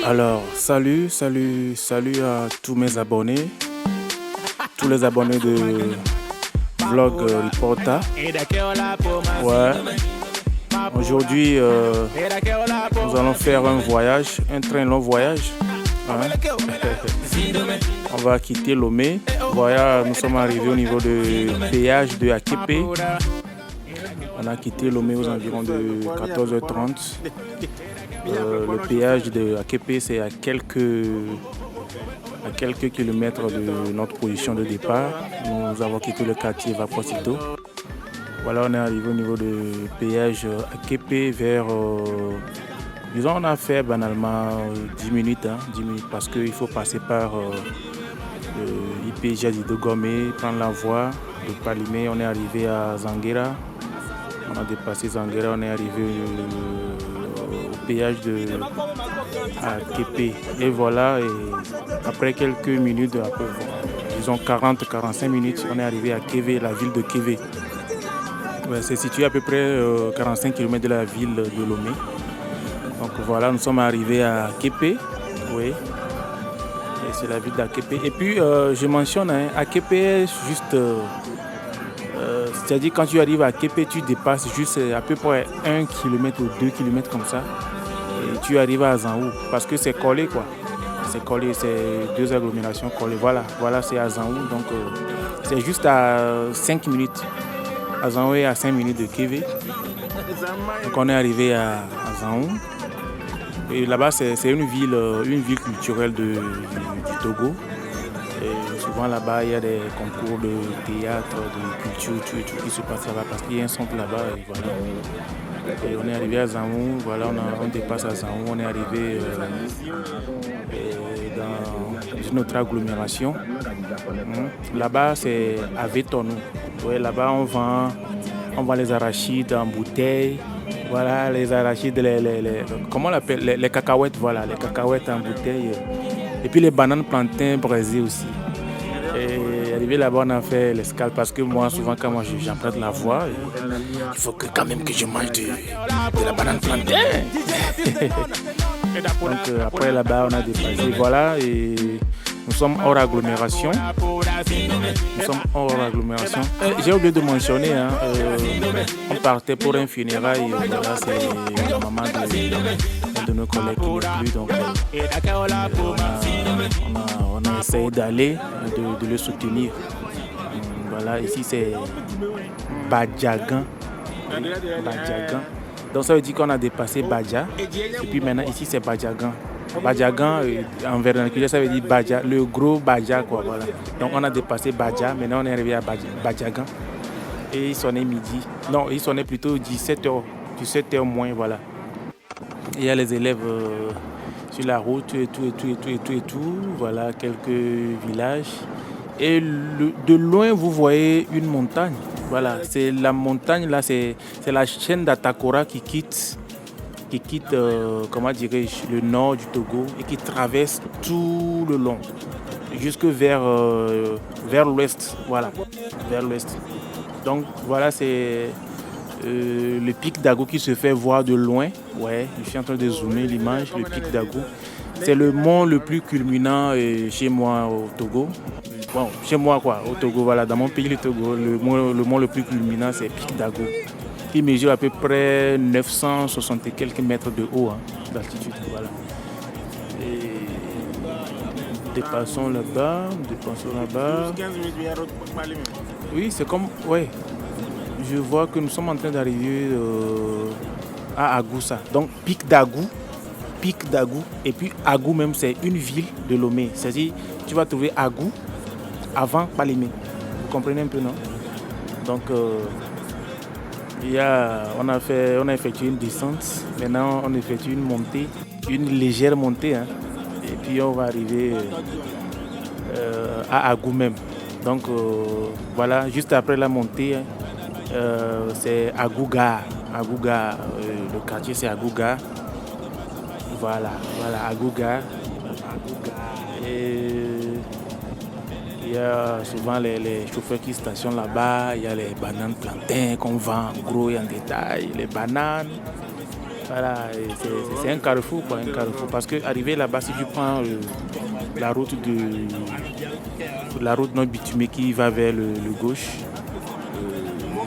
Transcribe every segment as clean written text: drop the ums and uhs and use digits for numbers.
Alors, salut à tous mes abonnés, tous les abonnés de Vlog Reporter. Ouais. Aujourd'hui, nous allons faire un voyage, un très long voyage. Hein? On va quitter Lomé. Voilà, nous sommes arrivés au niveau du péage de Akepe. On a quitté Lomé aux environs de 14h30. Le péage de Akepe, c'est à quelques kilomètres de notre position de départ. Nous avons quitté le quartier Vaposito. Voilà, on est arrivé au niveau du péage Akepe vers... disons, on a fait banalement 10 minutes, 10 minutes parce qu'il faut passer par l'IP Jadi de Gomé, prendre la voie de Palimé. On est arrivé à Zanguera. On a dépassé Zanguera, on est arrivé au péage de Akepe. Et voilà, et après quelques minutes, disons 40-45 minutes, on est arrivé à Keve, la ville de Keve. Ouais, c'est situé à peu près 45 km de la ville de Lomé. Donc voilà, nous sommes arrivés à Akepe. Oui. Et c'est la ville d'Akepe. Et puis, je mentionne, Akepe est juste... c'est-à-dire quand tu arrives à Akepe, tu dépasses juste à peu près 1 km ou 2 km comme ça. Et tu arrives à Zanhou. Parce que c'est collé quoi. C'est collé, c'est deux agglomérations collées. Voilà c'est à Zanhou. Donc c'est juste à 5 minutes. À Zanhou et à 5 minutes de Keve. Donc on est arrivé à Zanhou. Et là-bas, c'est une ville culturelle du Togo. Et souvent là-bas, il y a des concours de théâtre, de culture, tout qui se passe là-bas parce qu'il y a un centre là-bas. Et voilà. Et on est arrivé à Zanhou, voilà, on dépasse à Zanhou, on est arrivé dans une autre agglomération. Là-bas, c'est à Vétonou. Ouais, là-bas, on vend les arachides en bouteille. Voilà, les arachides, comment on l'appelle, les cacahuètes, voilà, les cacahuètes en bouteille. Et puis les bananes plantains braisées aussi. Et arrivé là-bas, on a fait l'escale parce que moi, souvent, quand j'emprunte la voie, il faut quand même que je mange de la banane plantain. Donc après là-bas, on a dépassé, voilà, et nous sommes hors agglomération. J'ai oublié de mentionner, on partait pour un funérail. Voilà, c'est la maman de nos collègues qui n'est plus. Donc, on a essayé d'aller, de le soutenir. Voilà, ici c'est Badjagan. Donc ça veut dire qu'on a dépassé Badja. Et puis maintenant, ici c'est Badjagan. Badjagan, en vernaculaire, ça veut dire Badja, le gros Badja, quoi, voilà. Donc on a dépassé Badja, maintenant on est arrivé à Badjagan. Et il sonnait midi. Non, il sonnait plutôt 17h moins, voilà. Et il y a les élèves sur la route, et tout. Voilà, quelques villages. Et de loin, vous voyez une montagne. Voilà, c'est la montagne, là, c'est la chaîne d'Atakora qui quitte comment dirais-je, le nord du Togo et qui traverse tout le long, jusque vers l'ouest. Voilà, vers l'ouest. Donc voilà, c'est le pic d'Agou qui se fait voir de loin. Ouais, je suis en train de zoomer l'image, le pic d'Agou. C'est le mont le plus culminant chez moi au Togo. Bon, chez moi quoi, au Togo, voilà, dans mon pays le Togo, le mont le plus culminant c'est Pic d'Agou. Qui mesure à peu près 960 et quelques mètres de haut d'altitude. Voilà. Et dépassons là-bas. Oui, c'est comme... Ouais. Je vois que nous sommes en train d'arriver à Agoussa. Donc, Pic d'Agou. Et puis Agou même, c'est une ville de Lomé. C'est-à-dire, tu vas trouver Agou avant Palimé. Vous comprenez un peu, non? Donc... on a effectué une descente, maintenant on effectue une montée, une légère montée, et puis on va arriver à Agou même. Donc voilà, juste après la montée, c'est Agouga, le quartier c'est Agouga. Voilà, Agouga. Et il y a souvent les chauffeurs qui stationnent là-bas. Il y a les bananes plantains qu'on vend en gros et en détail. Les bananes. Voilà, c'est un carrefour, quoi, un carrefour. Parce que arrivé là-bas, si tu prends la route non bitumée qui va vers le gauche,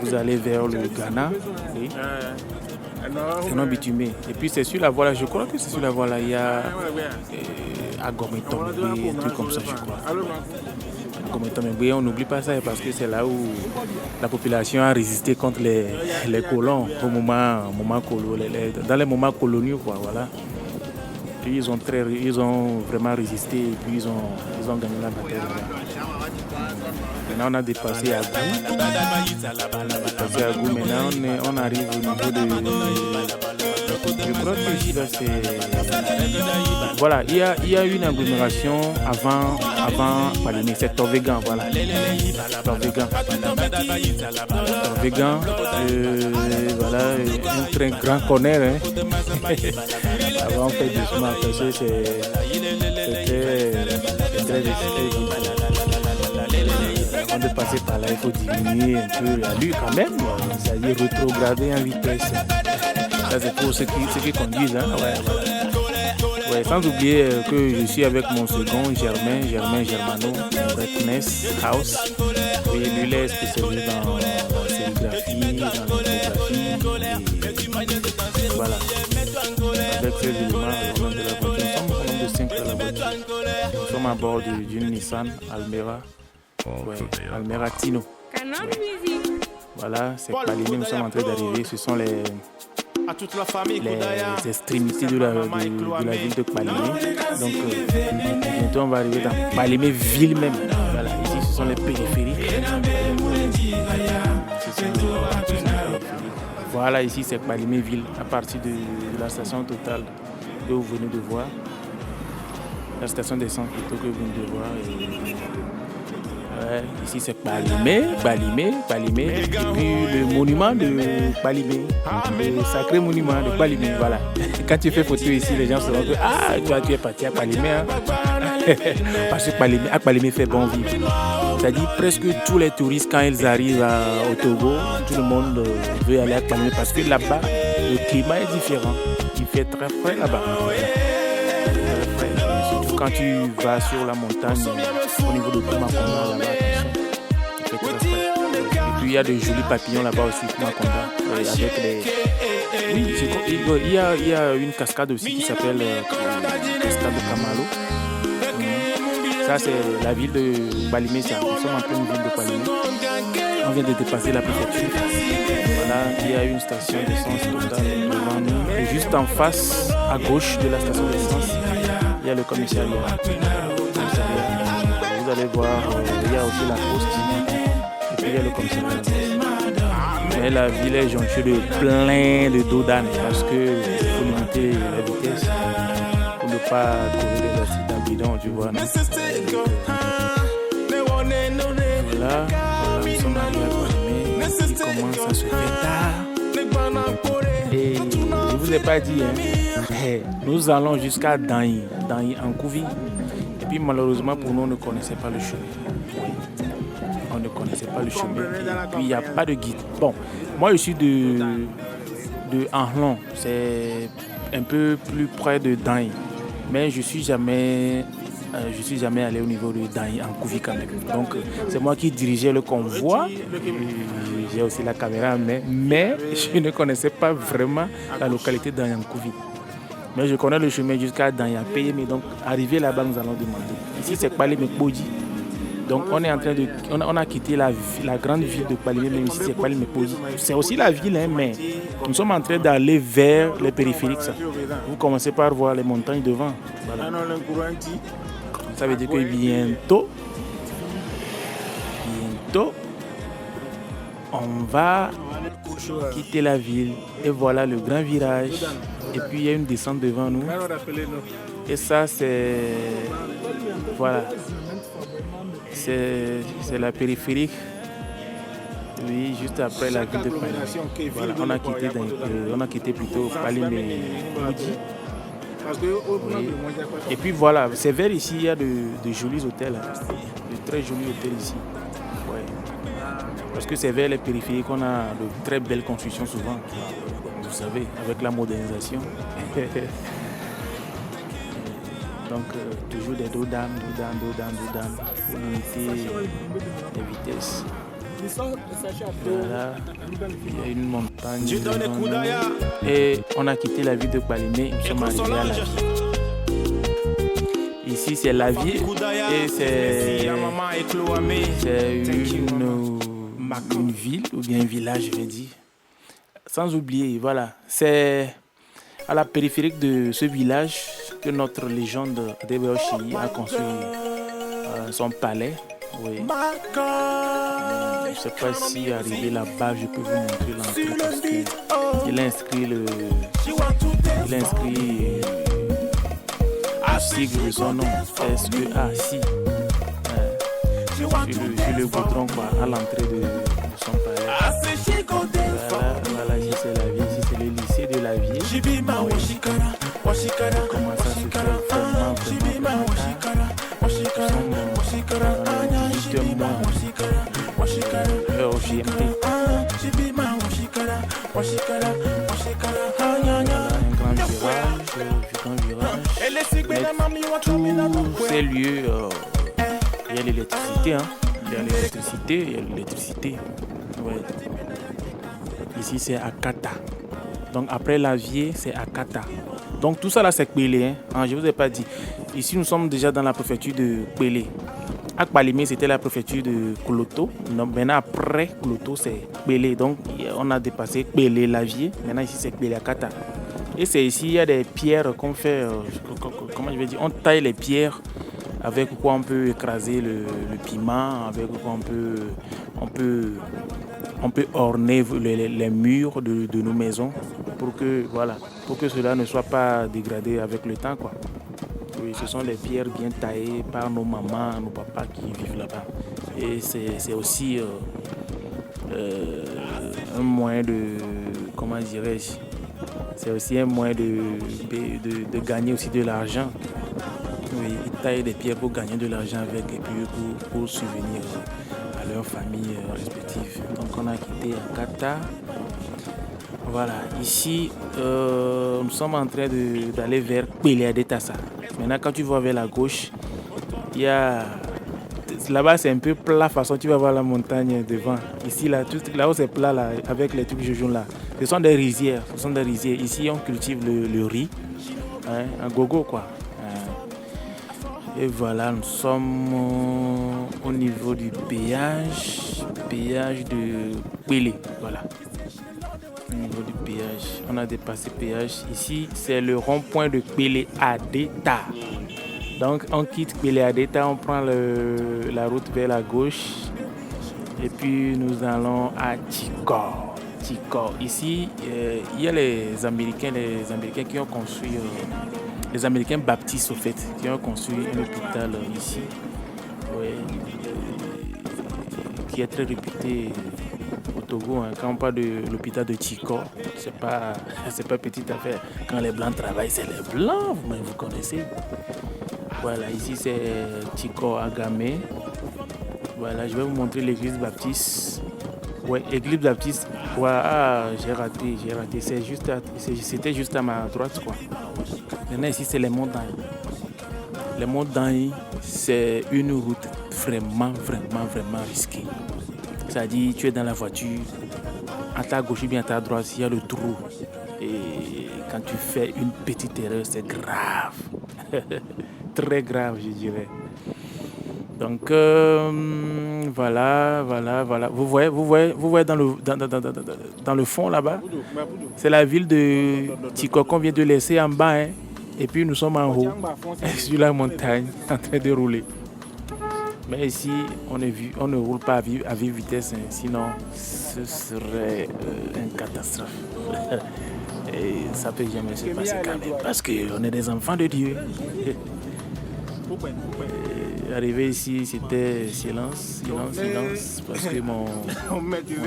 vous allez vers le Ghana. Oui. C'est non bitumé. Et puis c'est sur la voie là, je crois que c'est sur la voie là, il y a Agometombe, un truc comme ça, je crois. Agometombe, on n'oublie pas ça parce que c'est là où la population a résisté contre les colons au moment dans les moments coloniaux, quoi, voilà. Puis ils ont vraiment résisté et puis ils ont gagné la bataille. Maintenant on a dépassé Agou. Maintenant on arrive au niveau de... Je crois que ici là c'est... Voilà, il y a une agglomération avant Palimé, c'est Torvegan, voilà. Torvegan, voilà, un très grand connaît, hein. Avant on fait doucement, parce que c'était avant de passer par là, il faut diminuer un peu la lutte quand même, c'est-à-dire rétrograder en vitesse. Ça c'est pour ceux qui conduisent, hein. Ouais, voilà. Ouais, sans oublier que je suis avec mon second, Germain Germano, Redness House. Oui, lui il est spécialisé dans la sérigraphie, dans l'orthographie. Voilà. Avec ces éléments, on a de la voiture. Nous sommes au nombre de 5 dans la voiture. Nous sommes à bord d'une Nissan Almera. Ouais, Almera Tino. Voilà, c'est Palimé, nous sommes en train d'arriver. Ce sont les extrémités de la ville de Palimé. Donc, bientôt on va arriver dans Palimé ville même. Voilà, ici ce sont les périphériques. Voilà, ici c'est Palimé ville, à partir de la station Total que vous venez de voir. La station d'essence plutôt que vous venez de voir. Ouais, ici c'est Palimé. Et puis le monument de Palimé. Le sacré monument de Palimé, voilà. Quand tu fais photo ici, les gens se rendent que tu es parti à Palimé. Hein? Parce que Palimé fait bon vivre. C'est-à-dire presque tous les touristes, quand ils arrivent au Togo, tout le monde veut aller à Palimé parce que là-bas, le climat est différent. Il fait très frais là-bas. Surtout quand tu vas sur la montagne, au niveau de Kumakonda, là-bas, il fait très frais. Et puis il y a de jolis papillons là-bas aussi, Kumakonda, avec les... Oui, il y a une cascade aussi qui s'appelle cascade de Kamalo. Ça, c'est la ville de Palimé. Nous sommes en pleine ville de Palimé. On vient de dépasser la préfecture. Voilà, il y a une station d'essence totale devant nous. Et juste en face, à gauche de la station d'essence, il y a le commissariat. Vous allez voir, il y a aussi la poste. Et puis il y a le commissariat. Mais la ville est jonchée de plein de dos d'âne parce qu'il faut limiter la vitesse pour ne pas courir des accidents bidons, tu vois. Non? Voilà, nous sommes arrivés à Palimé. Il commence à se faire tard. Et je ne vous ai pas dit, hein, nous allons jusqu'à Danyi en Kouvi. Et puis malheureusement pour nous, on ne connaissait pas le chemin. On ne connaissait pas le chemin. Et puis il n'y a pas de guide. Bon, moi je suis de Anhlon, c'est un peu plus près de Danyi. Mais je ne suis jamais allé au niveau de Danyi en Kouvi quand même. Donc c'est moi qui dirigeais le convoi. J'ai aussi la caméra, mais je ne connaissais pas vraiment la localité de Danyi en Kouvi. Mais je connais le chemin jusqu'à Danyi à payer. Mais donc arrivé là-bas, nous allons demander. Ici c'est Palimé Bodji. Donc on est en train de, on a quitté la grande ville de Palimé, même ici c'est Palimé Bodji. C'est aussi la ville, hein, mais nous sommes en train d'aller vers les périphériques. Ça. Vous commencez par voir les montagnes devant. Voilà. Ça veut dire que bientôt, on va quitter la ville. Et voilà le grand virage. Et puis il y a une descente devant nous. Et ça c'est... Voilà. C'est la périphérique. Oui, juste après la ville de Palimé. Voilà, on a quitté plutôt Palimé Bodji. Oui. Et puis voilà, c'est vers ici, il y a de jolis hôtels, hein. De très jolis hôtels ici. Ouais. Parce que c'est vers les périphériques qu'on a de très belles constructions souvent. vous savez, avec la modernisation. Donc, toujours des dos d'âne pour limiter les vitesses. Voilà, il y a une montagne. Et on a quitté la ville de Kpalimé, nous sommes arrivés à Lavié. Ici, c'est Lavié et c'est une ville, ou bien un village, je vais dire. Sans oublier, voilà, c'est à la périphérique de ce village que notre légende Adébáyọ̀ Ṣèyí a construit son palais. Oui. Je ne sais pas si arrivé là-bas, je peux vous montrer l'entrée parce qu'il a inscrit le sigle de son nom, SEAC, sur le goudron quoi, à l'entrée de son palais. Voilà, ici c'est Lavié, ici c'est le lycée de Lavié. Comment ça se fait vraiment heure GMT. Tous ces lieux, il y a l'électricité, il y a l'électricité. Ouais. Ici c'est Akata. Donc après Lavié, c'est Akata. Donc tout ça là c'est Kpélé, hein. Je ne vous ai pas dit. Ici nous sommes déjà dans la préfecture de Kpélé. À Kpalimé c'était la préfecture de Kouloto. Donc maintenant après Kouloto c'est Kpélé. Donc on a dépassé Kpélé, Lavié. Maintenant ici c'est Kpélé Akata. Et c'est ici il y a des pierres qu'on fait, comment je vais dire, on taille les pierres avec quoi on peut écraser le piment, avec quoi on peut orner les murs de nos maisons pour que cela ne soit pas dégradé avec le temps, quoi. Oui, ce sont des pierres bien taillées par nos mamans, nos papas qui vivent là-bas. Et c'est aussi un moyen de, comment dirais-je, c'est aussi un moyen de gagner aussi de l'argent. Oui, ils taillent des pierres pour gagner de l'argent avec et puis pour subvenir à leur famille respective. Donc on a quitté Akata. Voilà, ici nous sommes en train d'aller vers Kpélé Adétassa. Maintenant quand tu vas vers la gauche, il y a là-bas c'est un peu plat façon tu vas voir la montagne devant. Ici là-haut c'est plat là, avec les trucs jaunes là. Ce sont des rizières. Ici on cultive le riz, hein, un gogo quoi. Et voilà, nous sommes au niveau du péage de Kpélé. Voilà. Au niveau du péage, on a dépassé le péage. Ici, c'est le rond-point de Kpélé Adéta. Donc, on quitte Kpélé Adéta, on prend la route vers la gauche. Et puis, nous allons à Tchikor. Ici, il y a les Américains qui ont construit... les Américains baptistes, au fait, qui ont construit un hôpital ici, qui est très réputé au Togo. Hein. Quand on parle de l'hôpital de Tchikor, c'est pas petite affaire. Quand les Blancs travaillent, c'est les Blancs, vous connaissez. Voilà, ici c'est Tchikor Agamé. Voilà, je vais vous montrer l'église baptiste. Ouais, église baptiste. Ouais, j'ai raté. C'était juste à ma droite, quoi. Maintenant, ici, c'est les montagnes. Les montagnes, c'est une route vraiment risquée. C'est-à-dire, tu es dans la voiture, à ta gauche ou bien à ta droite, il y a le trou. Et quand tu fais une petite erreur, c'est grave. Très grave, je dirais. Donc, voilà. Vous voyez dans le fond là-bas, c'est la ville de Tchikor qu'on vient de laisser en bas. Hein. Et puis nous sommes en haut, sur la montagne, en train de rouler. Mais ici, on ne roule pas à vive vitesse, hein. Sinon ce serait une catastrophe. Et ça ne peut jamais se passer quand même, parce qu'on est des enfants de Dieu. Arrivé ici, c'était silence, parce que mon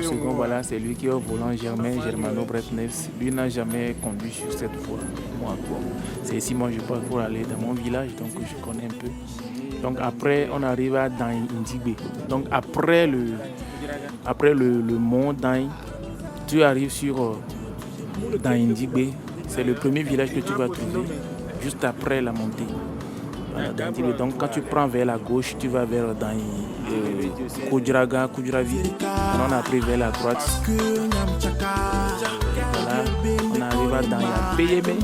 second, voilà, c'est lui qui est au volant, Germano Bretnevs. Lui n'a jamais conduit sur cette voie. Moi, c'est ici, moi, je passe pour aller dans mon village, donc je connais un peu. Donc après, on arrive à Daï-Ndibé. Donc après le mont Daï, tu arrives sur dans Indibé. C'est le premier village que tu vas trouver juste après la montée. Voilà, dans Indibé. Donc quand tu prends vers la gauche, tu vas vers dans Koudjraga, Koudjravi. On a pris vers la droite. Voilà, on arrive dans Yapéyébé.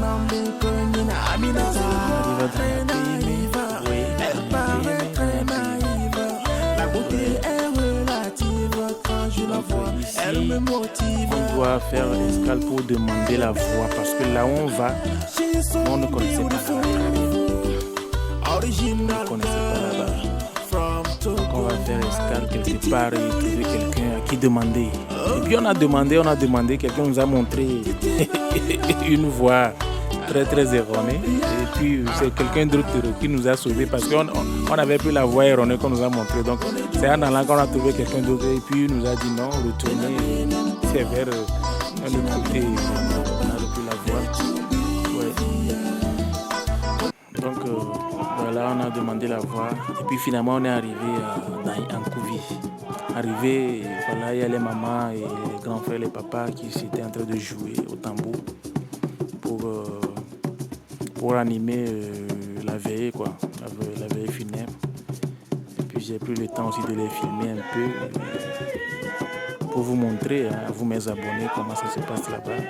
Ici, on doit faire l'escale pour demander la voie parce que là où on va, on ne connaissait pas là-bas. Donc on va faire escale quelque part et trouver quelqu'un à qui demander. Et puis on a demandé, quelqu'un nous a montré une voie très très erronée. Et puis c'est quelqu'un d'autre qui nous a sauvés parce qu'on avait pris la voie erronée qu'on nous a montré. Donc c'est en allant qu'on a trouvé quelqu'un d'autre et puis il nous a dit non, retournez, c'est vers un autre côté. On a repris la voie. Ouais. Donc voilà, on a demandé la voie et puis finalement on est arrivé dans Ankouvi. Arrivé, voilà, il y a les mamans et les grands frères, les papas qui étaient en train de jouer au tambour pour animer la veillée, quoi, la veillée funèbre. Et puis j'ai pris le temps aussi de les filmer un peu pour vous montrer, à vous mes abonnés, comment ça se passe là-bas.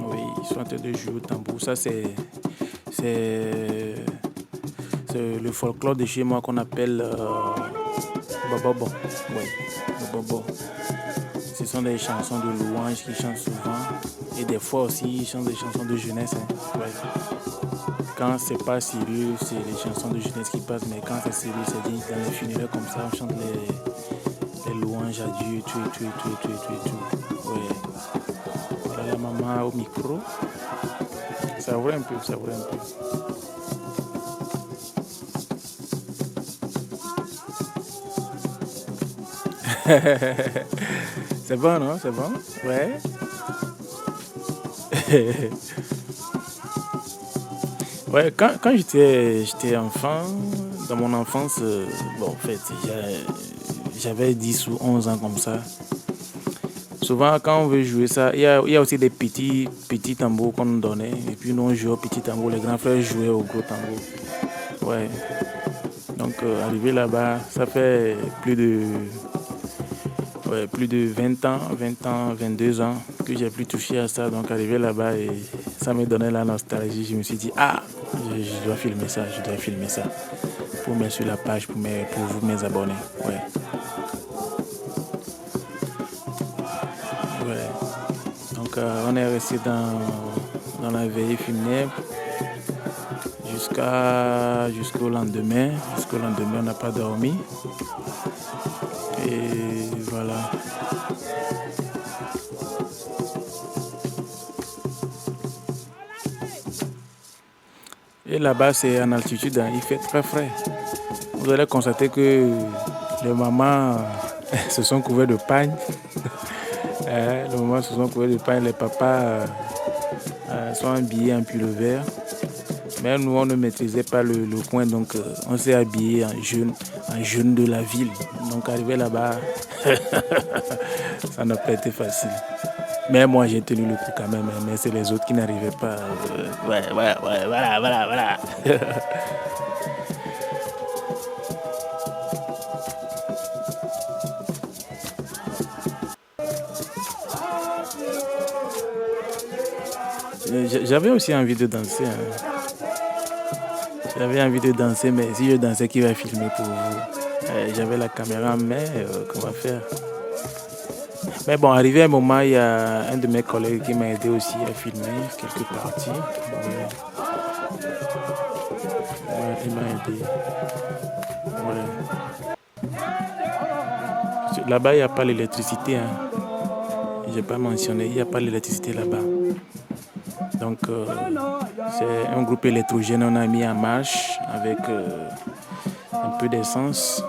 Oui, ils sont en train de jouer au tambour. Ça c'est le folklore de chez moi qu'on appelle Bobobo. Oui, Bobobo. Ce sont des chansons de louanges qu'ils chantent souvent. Et des fois aussi, ils chantent des chansons de jeunesse. Ouais. Quand c'est pas sérieux, c'est les chansons de jeunesse qui passent. Mais quand c'est sérieux, c'est dit dans les funérailles comme ça, on chante les louanges à Dieu, tout. Ouais. Voilà la maman au micro. Ça ouvre un peu. C'est bon, non? C'est bon? Ouais. Ouais, quand j'étais enfant, dans mon enfance, en fait, j'avais 10 ou 11 ans comme ça. Souvent, quand on veut jouer ça, il y a aussi des petits tambours qu'on nous donnait. Et puis, nous, on jouait au petit tambour. Les grands frères jouaient au gros tambour. Ouais. Donc, arrivé là-bas, ça fait plus de 20 ans, 22 ans que j'ai plus touché à ça. Donc, arrivé là-bas, et ça me donnait la nostalgie. Je me suis dit, je dois filmer ça. Pour mettre sur la page, pour vous, mes abonnés. Ouais. Donc, on est resté dans la veillée funèbre jusqu'au lendemain. Jusqu'au lendemain, on n'a pas dormi. Et voilà. Et là-bas, c'est en altitude, hein, il fait très frais. Vous allez constater que les mamans se sont couverts de pagne. Les mamans se sont couverts de pagne, les papas sont habillés en pull vert. Mais nous, on ne maîtrisait pas le coin, donc on s'est habillé en jeune de la ville. Donc arrivé là-bas, ça n'a pas été facile. Mais moi, j'ai tenu le coup quand même, mais c'est les autres qui n'arrivaient pas. Voilà. J'avais aussi envie de danser. J'avais envie de danser, mais si je dansais, qui va filmer pour vous? J'avais la caméra en main, qu'on va faire? Mais bon, arrivé à un moment, il y a un de mes collègues qui m'a aidé aussi à filmer quelques parties. Ouais, il m'a aidé. Ouais. Là-bas, il n'y a pas l'électricité. Je n'ai pas mentionné, il n'y a pas l'électricité là-bas. Donc, c'est un groupe électrogène qu'on a mis en marche avec un peu d'essence.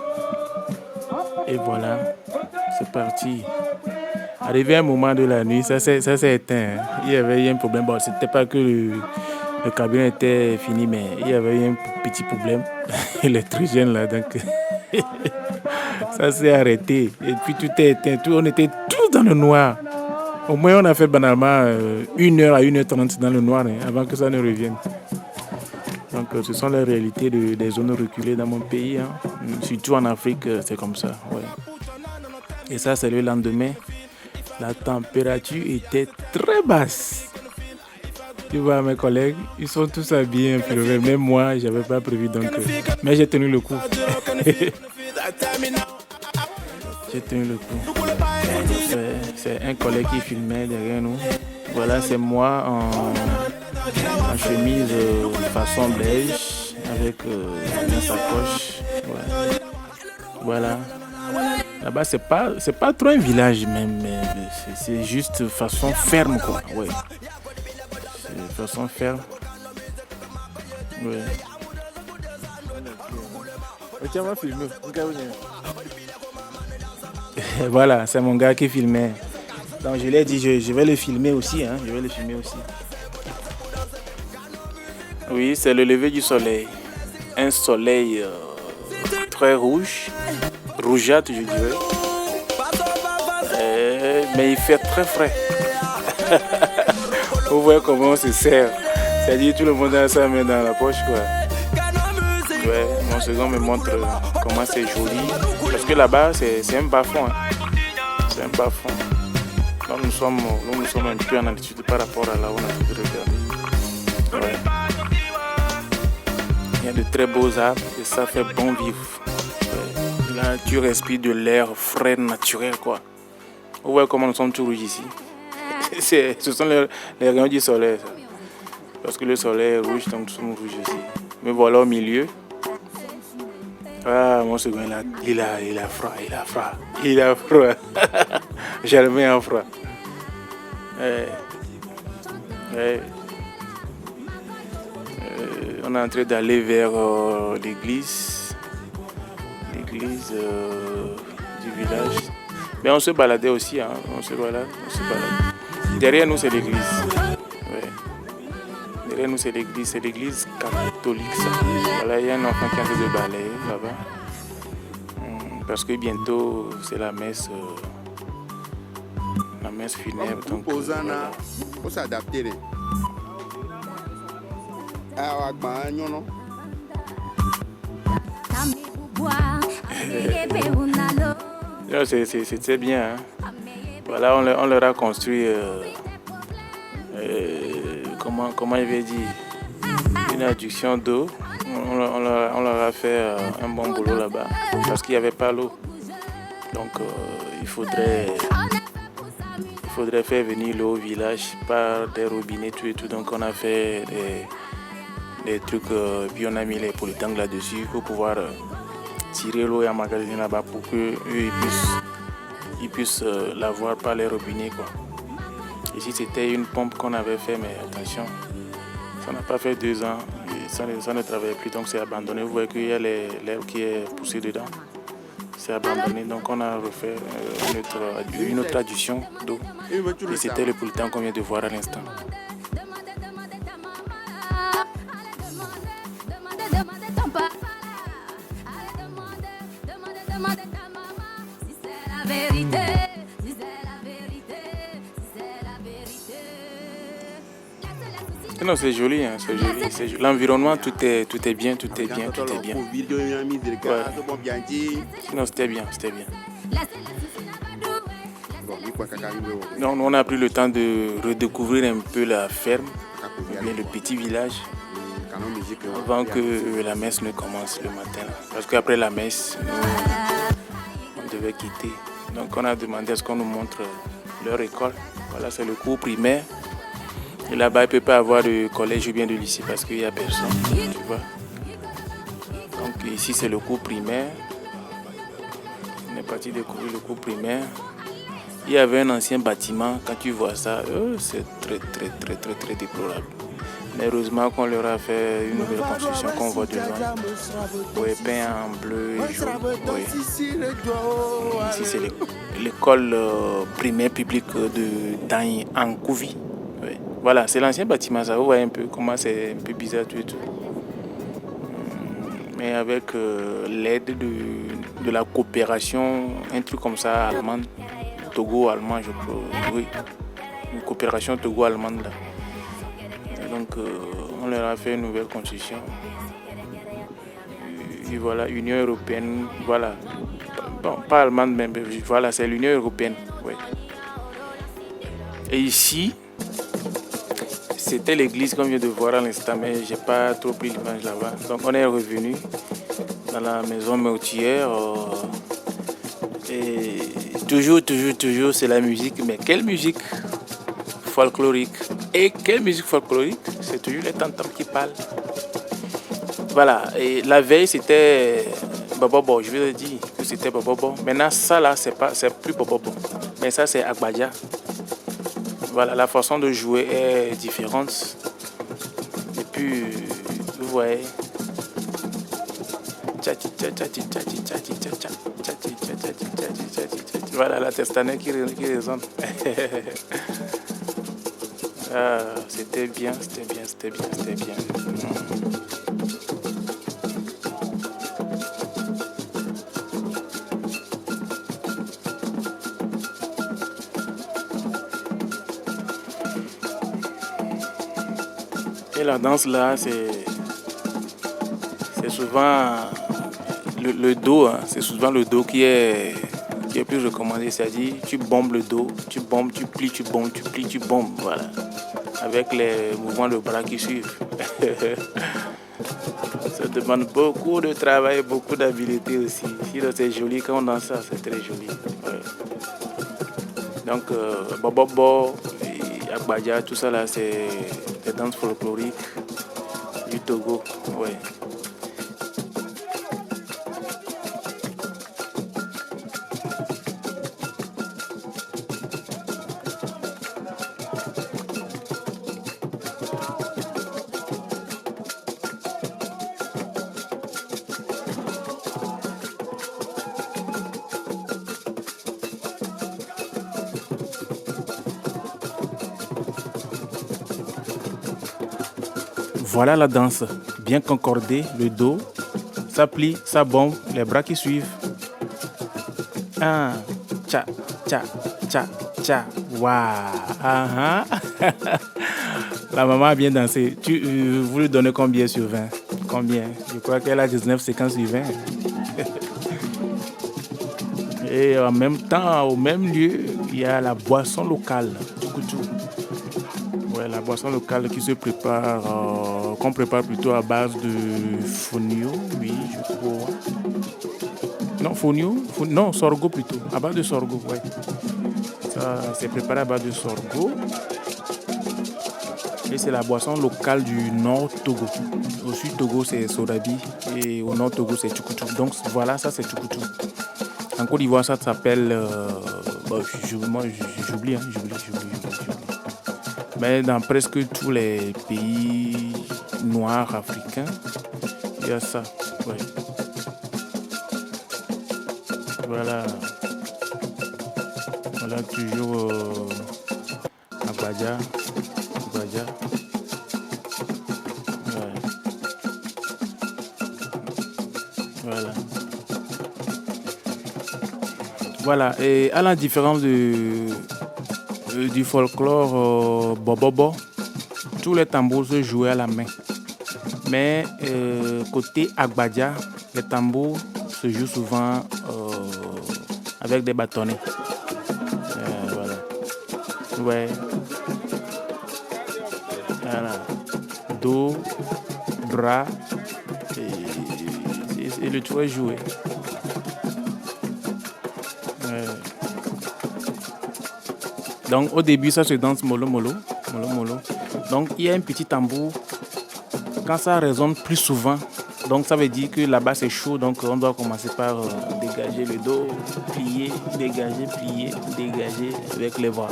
Et voilà, c'est parti. Arrivé à un moment de la nuit, ça s'est éteint. Il y avait eu un problème. Bon, c'était pas que le carburant était fini, mais il y avait eu un petit problème électrogène là. Donc, ça s'est arrêté. Et puis tout est éteint. On était tous dans le noir. Au moins, on a fait banalement 1 heure à 1h30 dans le noir hein, avant que ça ne revienne. Donc, ce sont les réalités des zones reculées dans mon pays. Hein. Surtout en Afrique, c'est comme ça. Ouais. Et ça, c'est le lendemain. La température était très basse. Tu vois, mes collègues, ils sont tous habillés un peu. Même moi, je n'avais pas prévu. Donc, mais j'ai tenu le coup. J'ai tenu le coup. C'est un collègue qui filmait derrière nous. Voilà, c'est moi en chemise façon beige avec une sacoche. Ouais. Voilà. Là-bas, c'est pas trop un village même, mais c'est juste façon ferme quoi. Ouais. C'est façon ferme. Ouais. Tiens, on va filmer. Voilà, c'est mon gars qui filmait. Donc je l'ai dit, je vais le filmer aussi. Hein, je vais le filmer aussi. Oui, c'est le lever du soleil. Un soleil très rouge, rougeâtre je dirais. Mais il fait très frais. Vous voyez comment on se sert. C'est-à-dire tout le monde a sa main dans la poche quoi. Ouais, mon second me montre comment c'est joli. Parce que là-bas, c'est un bas-fond. Hein. C'est un bas-fond. Donc nous sommes un peu en altitude par rapport à là où on a pu regarder. Ouais. Il y a de très beaux arbres et ça fait bon vivre. Ouais. Là, tu respires de l'air frais, naturel, quoi. Vous voyez comment nous sommes tous rouges ici. Ce sont les rayons du soleil. Ça. Parce que le soleil est rouge, donc nous sommes rouges aussi. Mais voilà au milieu. Ah, mon second, il a froid. J'ai le mets en froid. On est en train d'aller vers l'église du village. Mais on se baladait aussi, hein. On se balade. Derrière nous, c'est l'église. Ouais. Derrière nous, c'est l'église catholique. Ça. Voilà, il y a un enfant qui est en train de balayer là-bas. Parce que bientôt, c'est la messe funèbre. Donc, voilà. Faut s'adapter. C'était bien. Hein. Voilà, on leur a construit, comment il veut dire, une adduction d'eau. On leur a fait un bon boulot là-bas parce qu'il n'y avait pas l'eau. Donc il faudrait faire venir l'eau au village par des robinets tout et tout. Donc on a fait des trucs, puis on a mis les polytanks là-dessus pour pouvoir tirer l'eau et emmagasiner là-bas pour qu'eux ils puissent l'avoir par les robinets quoi. Ici c'était une pompe qu'on avait fait, mais attention, ça n'a pas fait 2 ans. Ça ne travaille plus, donc c'est abandonné. Vous voyez qu'il y a l'herbe qui est poussée dedans. C'est abandonné, donc on a refait une autre adduction d'eau. Et c'était le polytank qu'on vient de voir à l'instant. Non, c'est joli, hein, c'est joli. L'environnement, tout est bien. Ouais. Non, c'était bien. Donc, on a pris le temps de redécouvrir un peu la ferme, bien le petit village, avant que la messe ne commence le matin. Parce qu'après la messe, on devait quitter. Donc, on a demandé à ce qu'on nous montre leur école. Voilà, c'est le cours primaire. Et là-bas, il ne peut pas avoir de collège ou bien de lycée parce qu'il n'y a personne. Tu vois. Donc ici, c'est le cours primaire. On est parti découvrir le cours primaire. Il y avait un ancien bâtiment. Quand tu vois ça, c'est très déplorable. Mais heureusement qu'on leur a fait une nouvelle construction qu'on voit devant. Oui, peint en bleu et jaune. Oui. Ici, c'est l'école primaire publique de Taï en Kouvi. Oui. Voilà, c'est l'ancien bâtiment, ça. Vous voyez un peu comment c'est un peu bizarre tout et tout. Mais avec l'aide de la coopération, un truc comme ça, allemande, Togo, allemand, je crois. Oui. une coopération togo-allemande là. Et donc on leur a fait une nouvelle constitution. Et voilà, Union européenne, voilà. Bon, pas allemande, mais voilà, c'est l'Union européenne. Ouais. Et ici, c'était l'église qu'on vient de voir à l'instant, mais j'ai pas trop pris l'image là-bas. Donc on est revenu dans la maison meurtrière. Et toujours, c'est la musique. Mais quelle musique folklorique. Et quelle musique folklorique? C'est toujours les tam-tams qui parlent. Voilà, et la veille c'était Bobobo, je vais te dire que c'était Bobobo. Maintenant ça là c'est plus Bobobo, mais ça c'est Agbadja. Voilà, la façon de jouer est différente. Et puis vous voyez, voilà la testanelle qui résonne. Ah, c'était bien. Et la danse là, c'est souvent le dos, hein, c'est souvent le dos qui est plus recommandé. C'est-à-dire, tu bombes le dos, tu bombes, tu plies, tu bombes, tu plies, tu bombes, voilà. Avec les mouvements de bras qui suivent. Ça demande beaucoup de travail, beaucoup d'habileté aussi. Sinon, c'est joli quand on danse ça, c'est très joli. Ouais. Donc, Bobobo, Agbadja, tout ça là, c'est des danses folkloriques du Togo. Ouais. Voilà la danse, bien concordée, le dos, ça plie, ça bombe, les bras qui suivent. Ah, tcha, tcha, tcha, tcha, waouh. La maman a bien dansé. Vous lui donnez combien sur 20? Combien? Je crois qu'elle a 19 séquences sur 20. Et en même temps, au même lieu, il y a la boisson locale, Tukutu. Ouais, la boisson locale qui se prépare, qu'on prépare plutôt à base de fonio, oui, je crois. Non, fonio, non, sorgho plutôt, à base de sorgho, ouais. Ça, c'est préparé à base de sorgho. Et c'est la boisson locale du nord Togo. Au sud Togo, c'est sodabi. Et au nord Togo, c'est tukutu. Donc voilà, ça c'est tukutu. En Côte d'Ivoire, ça s'appelle... moi, j'oublie. Mais dans presque tous les pays noirs africains, il y a ça. Ouais. Voilà. Voilà toujours Agbadja. Ouais. Voilà. Et à la différence du folklore Bobobo, tous les tambours se jouaient à la main. Mais côté Agbadja, les tambours se jouent souvent avec des bâtonnets. Voilà. Ouais. Voilà. Dos, bras, et le tour est joué. Donc au début ça se danse mollo. Donc il y a un petit tambour. Quand ça résonne plus souvent, donc ça veut dire que là-bas c'est chaud. Donc on doit commencer par dégager le dos, plier, dégager, dégager avec les bras.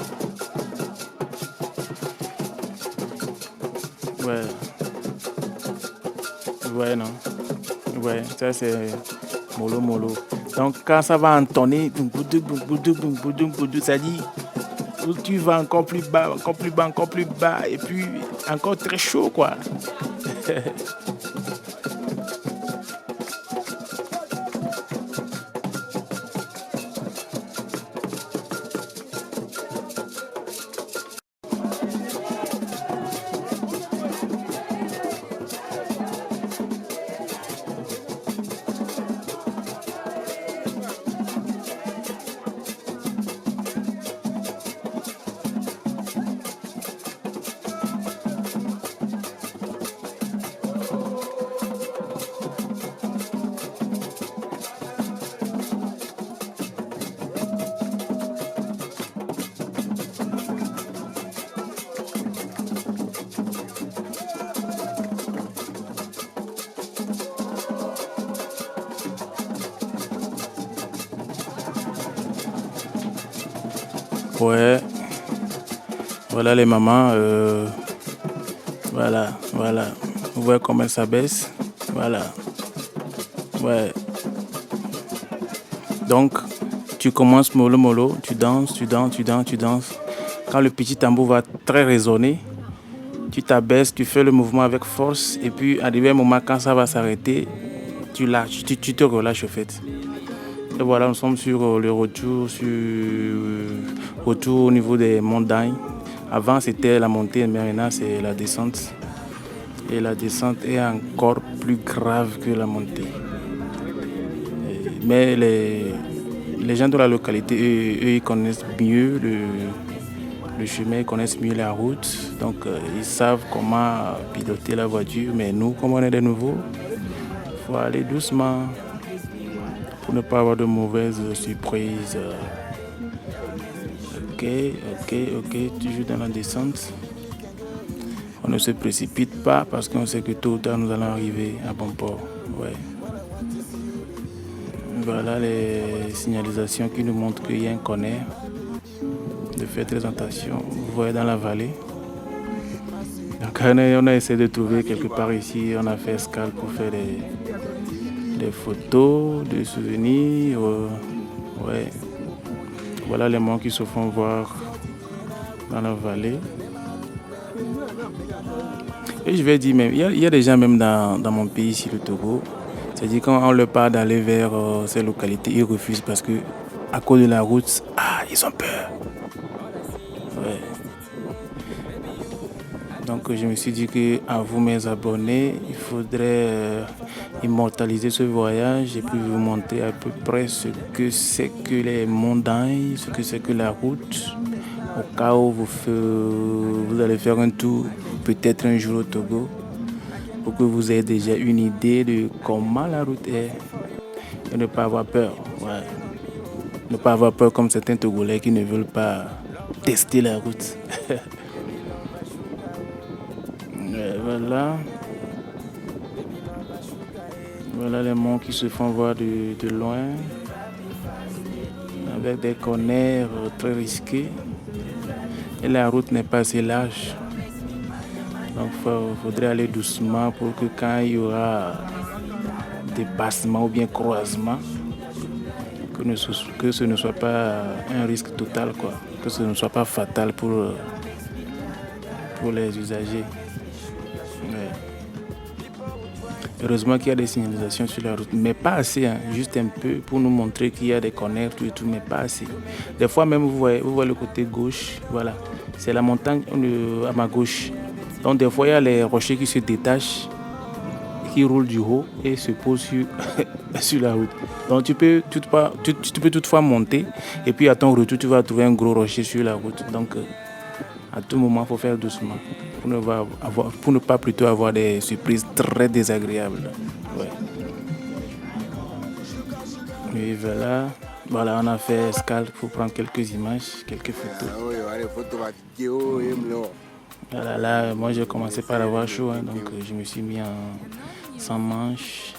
Ouais. Ouais, non. Ouais, ça c'est mollo. Donc quand ça va entonner, ça dit tu vas encore plus bas, et puis encore très chaud, quoi. Ouais. Voilà les mamans. Voilà. Vous voyez comment ça baisse. Voilà. Ouais. Donc, tu commences mollo, tu danses. Quand le petit tambour va très résonner, tu t'abaisses, tu fais le mouvement avec force. Et puis, arrivé un moment, quand ça va s'arrêter, tu lâches, tu te relâches, en fait. Et voilà, nous sommes sur le retour au niveau des montagnes. Avant, c'était la montée, mais maintenant, c'est la descente. Et la descente est encore plus grave que la montée. Mais les gens de la localité, eux, ils connaissent mieux le chemin, ils connaissent mieux la route. Donc, ils savent comment piloter la voiture. Mais nous, comme on est des nouveaux, il faut aller doucement pour ne pas avoir de mauvaises surprises. Ok, toujours dans la descente. On ne se précipite pas parce qu'on sait que tôt ou tard nous allons arriver à bon port. Ouais. Voilà les signalisations qui nous montrent qu'il y a un conner. De faire très attention. Vous voyez dans la vallée. Donc on a essayé de trouver quelque part ici. On a fait escale pour faire des photos, des souvenirs. Ouais. Voilà les monts qui se font voir dans la vallée. Et je vais dire même, il y a des gens même dans mon pays ici, le Togo. C'est-à-dire quand on leur parle d'aller vers ces localités, ils refusent parce que à cause de la route, ils ont peur. Ouais. Donc je me suis dit qu'à vous mes abonnés, il faudrait immortaliser ce voyage et puis vous montrer à peu près ce que c'est que les montagnes, ce que c'est que la route. Au cas où vous allez faire un tour, peut-être un jour au Togo, pour que vous ayez déjà une idée de comment la route est et ne pas avoir peur. Ouais. Ne pas avoir peur comme certains Togolais qui ne veulent pas tester la route. Voilà. Voilà les monts qui se font voir de loin, avec des connerts très risqués. Et la route n'est pas assez large. Donc il faudrait aller doucement pour que quand il y aura dépassement ou bien croisement, que ce ne soit pas un risque total, quoi. Que ce ne soit pas fatal pour les usagers. Ouais. Heureusement qu'il y a des signalisations sur la route, mais pas assez, hein, juste un peu pour nous montrer qu'il y a des corners, tout et tout, mais pas assez. Des fois même, vous voyez le côté gauche, voilà, c'est la montagne à ma gauche. Donc des fois, il y a les rochers qui se détachent, qui roulent du haut et se posent sur la route. Donc tu peux toutefois monter et puis à ton retour, tu vas trouver un gros rocher sur la route. Donc à tout moment, il faut faire doucement pour ne pas plutôt avoir des surprises très désagréables. Ouais. Et voilà, on a fait escale pour prendre quelques images, quelques photos. Voilà, là, moi j'ai commencé par avoir chaud, hein, donc je me suis mis sans manche.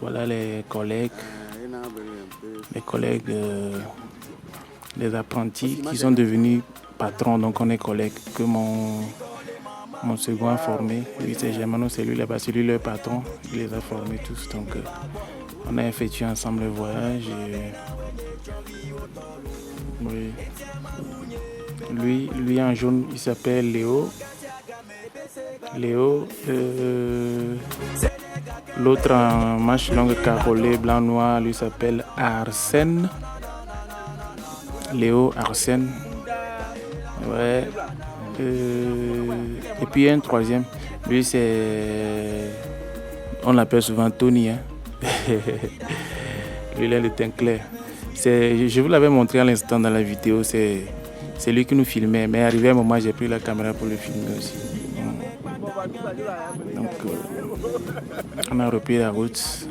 Voilà les collègues, les apprentis qui sont devenus patrons, donc on est collègues, que mon second a formé. Lui c'est Germano, c'est lui là-bas, c'est lui le patron, il les a formés tous. Donc on a effectué ensemble le voyage. Oui. Lui en jaune, il s'appelle Léo. L'autre en manche longue carolée, blanc noir, lui s'appelle Arsène. Léo Arsène. Ouais. Et puis il y a un troisième. Lui on l'appelle souvent Tony. Hein. Lui il a le teint clair. Je vous l'avais montré à l'instant dans la vidéo. C'est lui qui nous filmait. Mais arrivé un moment, j'ai pris la caméra pour le filmer aussi. Donc on a repris la route.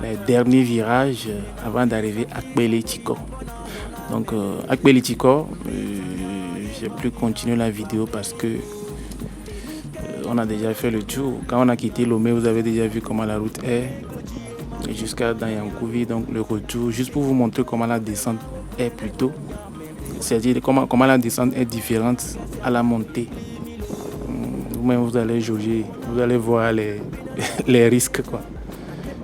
Les derniers virages avant d'arriver à Akbele-Tiko. Donc Akbele-Tiko, j'ai pu continuer la vidéo parce que on a déjà fait le tour. Quand on a quitté Lomé, vous avez déjà vu comment la route est. Jusqu'à Dayankouvi, donc le retour, juste pour vous montrer comment la descente est plutôt. C'est-à-dire comment la descente est différente à la montée. Vous-même, vous allez juger, vous allez voir les risques, quoi.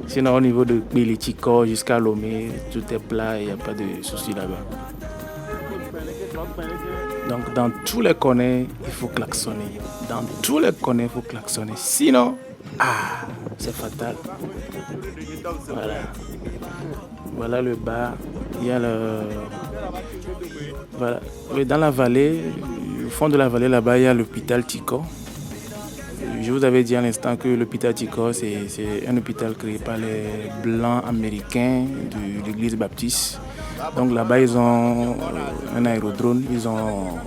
Sinon, au niveau de Bélitico jusqu'à Lomé, tout est plat, il n'y a pas de souci là-bas. Donc, dans tous les conneys, il faut klaxonner. Dans tous les conneys, il faut klaxonner. Sinon, c'est fatal. Voilà. Voilà le bar. Il y a le... Voilà. Et dans la vallée, au fond de la vallée, là-bas, il y a l'hôpital Tico. Je vous avais dit à l'instant que l'hôpital Tico, c'est un hôpital créé par les Blancs américains de l'église baptiste. Donc là-bas, ils ont un aérodrome, ils ont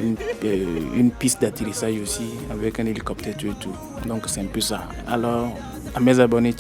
une piste d'atterrissage aussi avec un hélicoptère et tout. Donc c'est un peu ça. Alors, à mes abonnés,